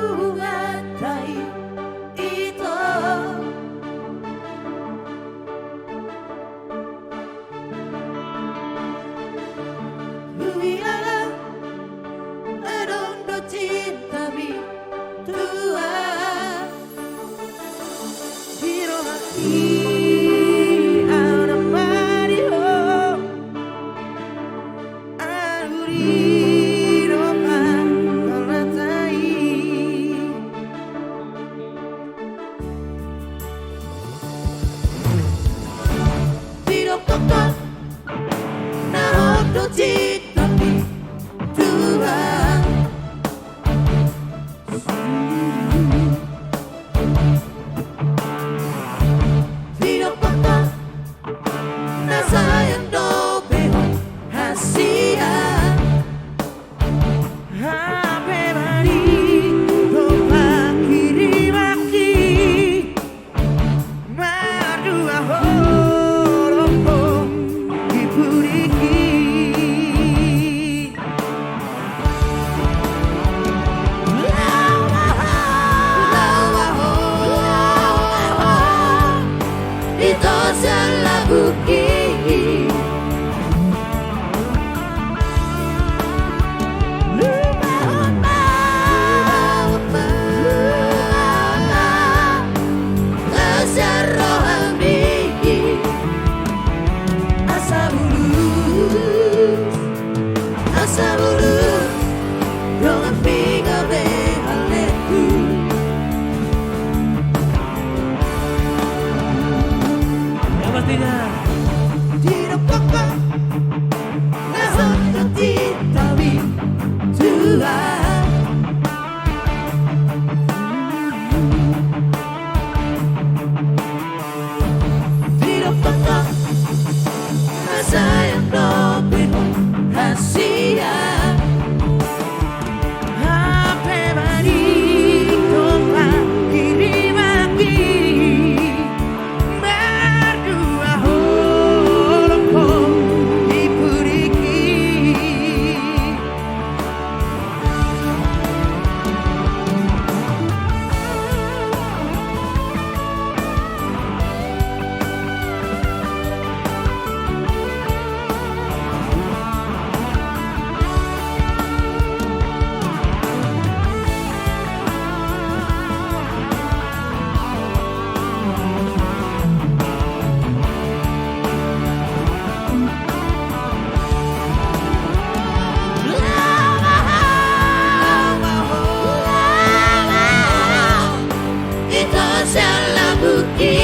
Menghargai itu Huwiara Adondo cinta mi tua Hiro hati Aura Mario Aruri Roma Kalatai Hiro Koko Nahondo cinta mi tua Hiro Koko Na sayang do beho hasia Hape mari do makiri maki Mardua horoko dipuriki Itu salah bukti Asa bulus Don't think of it, I let you Yang pastinya Tidak apa-apa Nahondo cinta mi tua Tidak apa-apa Na sayang do beho hasia Hape mari do makiri maki Berdua horoko dipuriki Itu salah bukti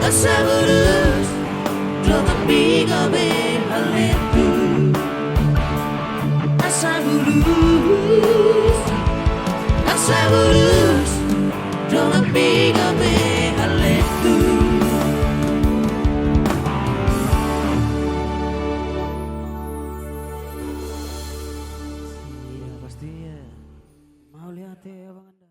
Asa bulus Jangan bingung haletu Asa bulus Jangan bingung haletu Iya pastinya. Mau lihat ya abang.